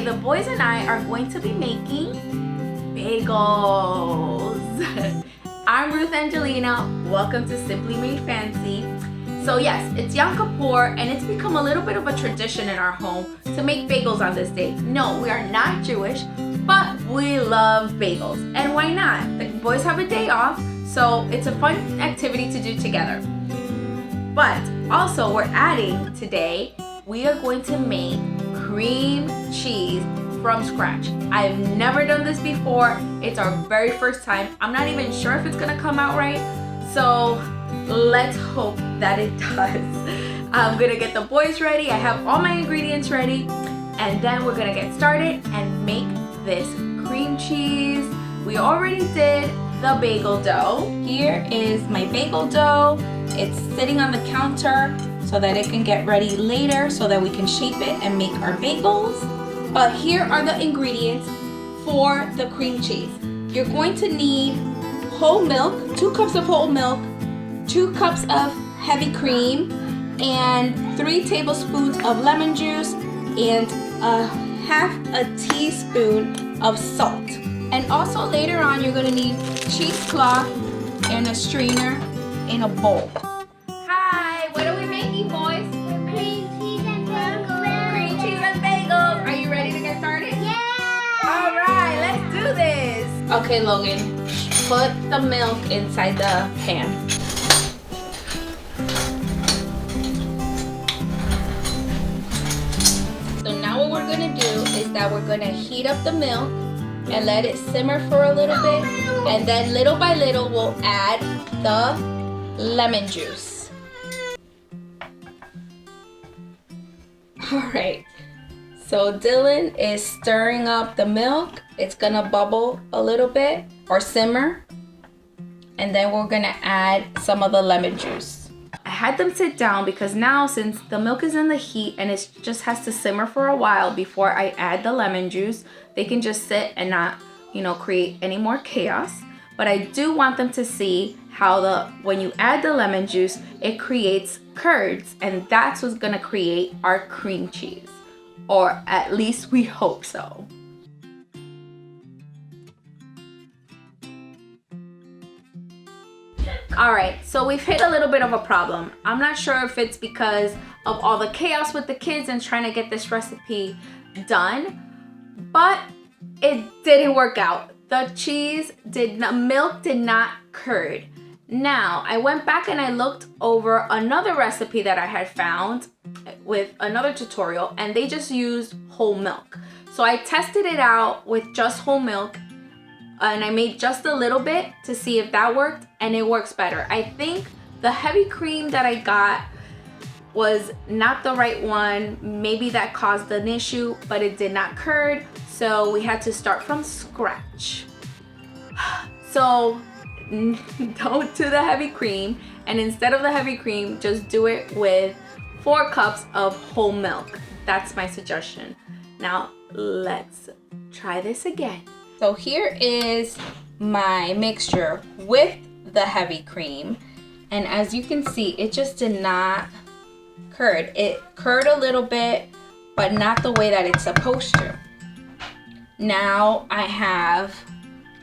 Today, the boys and I are going to be making bagels. I'm Ruth Angelina. Welcome to Simply Made Fancy. So yes, it's Yom Kippur and it's become a little bit of a tradition in our home to make bagels on this day. No, we are not Jewish, but we love bagels. And why not? The boys have a day off, so it's a fun activity to do together. But also we're adding today, we are going to make cream cheese from scratch. I've never done this before. It's our very first time. I'm not even sure if it's gonna come out right. So let's hope that it does. I'm gonna get the boys ready. I have all my ingredients ready. And then we're gonna get started and make this cream cheese. We already did the bagel dough. Here is my bagel dough. It's sitting on the counter so that it can get ready later so that we can shape it and make our bagels. But here are the ingredients for the cream cheese. You're going to need whole milk, 2 cups of whole milk, 2 cups of heavy cream, and 3 tablespoons of lemon juice, and half a teaspoon of salt. And also later on, you're gonna need cheesecloth and a strainer in a bowl. Hi, what are we making, boys? Cream cheese and bagels. Cream cheese and bagels. Are you ready to get started? Yeah! All right, let's do this. Okay, Logan, put the milk inside the pan. So now what we're gonna do is that we're gonna heat up the milk and let it simmer for a little bit, and then little by little we'll add the lemon juice. All right, so Dylan is stirring up the milk. It's gonna bubble a little bit or simmer, and then we're gonna add some of the lemon juice. I had them sit down because now since the milk is in the heat and it just has to simmer for a while before I add the lemon juice, they can just sit and not, create any more chaos. But I do want them to see how when you add the lemon juice, it creates curds, and that's what's gonna create our cream cheese. Or at least we hope so. All right, so we've hit a little bit of a problem. I'm not sure if it's because of all the chaos with the kids and trying to get this recipe done, but it didn't work out. The milk did not curd. Now, I went back and I looked over another recipe that I had found with another tutorial, and they just used whole milk. So I tested it out with just whole milk, and I made just a little bit to see if that worked, and it works better. I think the heavy cream that I got was not the right one. Maybe that caused an issue, but it did not curd, so we had to start from scratch. So don't do the heavy cream, and instead of the heavy cream, just do it with 4 cups of whole milk. That's my suggestion. Now let's try this again. So here is my mixture with the heavy cream, and as you can see, it just did not curd. It curd a little bit, but not the way that it's supposed to. Now I have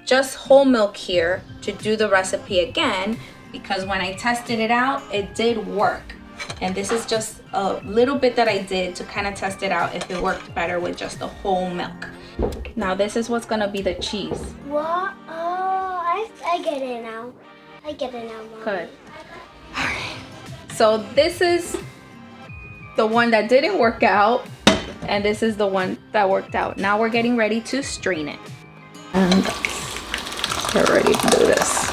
just whole milk here to do the recipe again, because when I tested it out, it did work. And this is just a little bit that I did to kind of test it out if it worked better with just the whole milk. Now this is what's gonna be the cheese. What? Oh, I get it now. I get it now, Mom. Good. All right. So this is the one that didn't work out, and this is the one that worked out. Now we're getting ready to strain it. And we're ready to do this.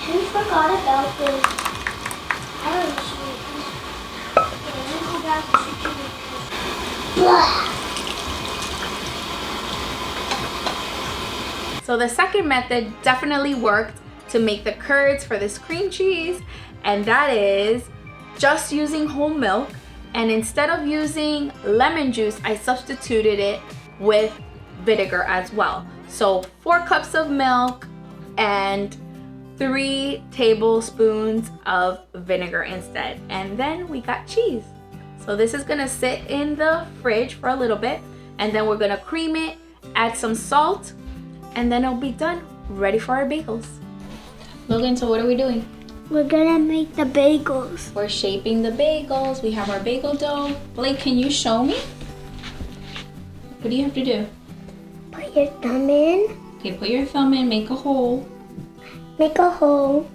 We forgot about this. I don't know. So the second method definitely worked to make the curds for this cream cheese, and that is just using whole milk, and instead of using lemon juice, I substituted it with vinegar as well. So 4 cups of milk and 3 tablespoons of vinegar instead, and then we got cheese. So this is gonna sit in the fridge for a little bit, and then we're gonna cream it, add some salt, and then it'll be done, ready for our bagels. Logan, so what are we doing? We're gonna make the bagels. We're shaping the bagels. We have our bagel dough. Blake, can you show me? What do you have to do? Put your thumb in. Okay, put your thumb in, make a hole, Make a hole.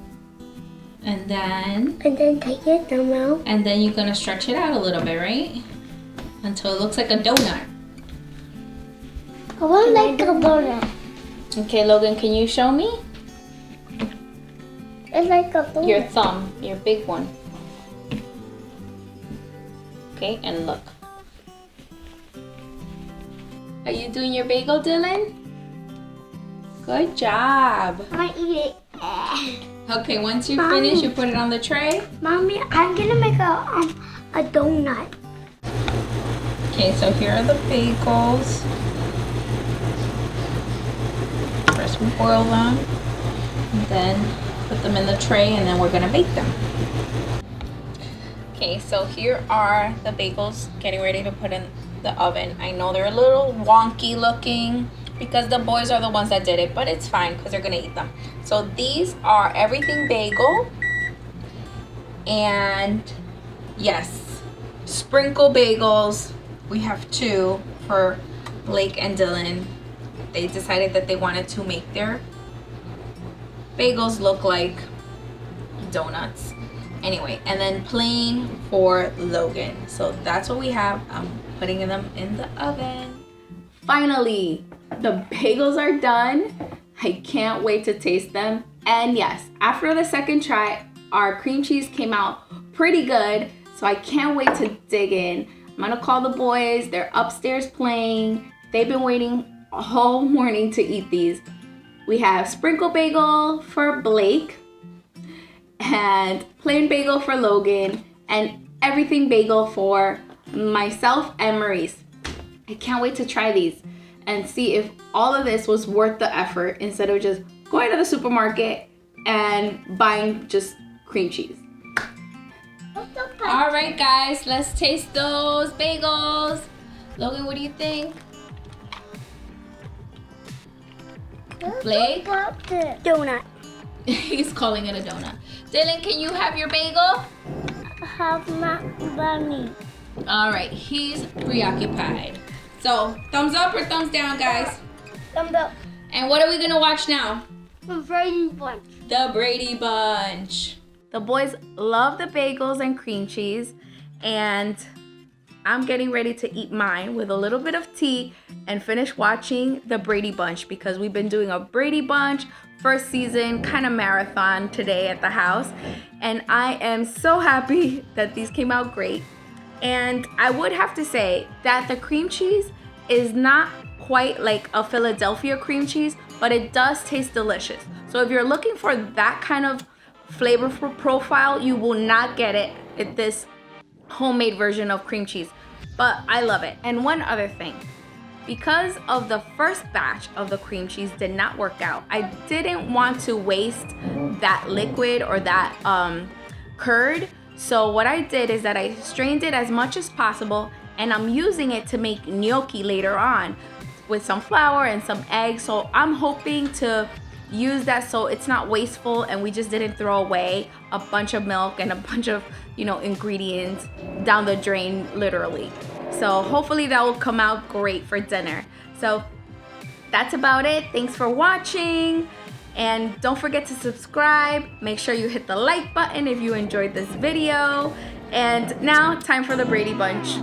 and then Take your thumb out. you're gonna stretch it out a little bit, right? Until it looks like a donut. I want like a donut. Okay, Logan, can you show me? It's like a donut. Your thumb, your big one. Okay, and look. Are you doing your bagel, Dylan? Good job. I want to eat it. Okay, once you Mommy. finish, you put it on the tray. Mommy, I'm gonna make a donut. Okay, so here are the bagels. First we boil them, and then put them in the tray, and then we're gonna bake them. Okay, so here are the bagels getting ready to put in the oven. I know they're a little wonky looking because the boys are the ones that did it, but it's fine because they're gonna eat them. So these are everything bagel, and yes, sprinkle bagels. We have 2 for Blake and Dylan. They decided that they wanted to make their bagels look like donuts. Anyway, and then plain for Logan. So that's what we have. I'm putting them in the oven. Finally, the bagels are done. I can't wait to taste them. And yes, after the second try, our cream cheese came out pretty good. So I can't wait to dig in. I'm gonna call the boys. They're upstairs playing. They've been waiting all morning to eat these. We have sprinkle bagel for Blake, and plain bagel for Logan, and everything bagel for myself and Maurice. I can't wait to try these and see if all of this was worth the effort instead of just going to the supermarket and buying just cream cheese. All right, guys, let's taste those bagels. Logan, what do you think? Blake? Donut. He's calling it a donut. Dylan, can you have your bagel? Have my bunny. All right, he's preoccupied. So, thumbs up or thumbs down, guys? Thumbs up. And what are we gonna watch now? The Brady Bunch. The Brady Bunch. The boys love the bagels and cream cheese, and I'm getting ready to eat mine with a little bit of tea and finish watching the Brady Bunch because we've been doing a Brady Bunch first season kind of marathon today at the house, and I am so happy that these came out great. And I would have to say that the cream cheese is not quite like a Philadelphia cream cheese, but it does taste delicious. So if you're looking for that kind of flavor profile, you will not get it at this homemade version of cream cheese, but I love it. And one other thing, because of the first batch of the cream cheese did not work out, I didn't want to waste that liquid or that curd. So what I did is that I strained it as much as possible, and I'm using it to make gnocchi later on with some flour and some eggs. So I'm hoping to use that so it's not wasteful and we just didn't throw away a bunch of milk and a bunch of, ingredients down the drain, literally. So hopefully that will come out great for dinner. So that's about it. Thanks for watching. And don't forget to subscribe. Make sure you hit the like button if you enjoyed this video. And now, time for the Brady Bunch.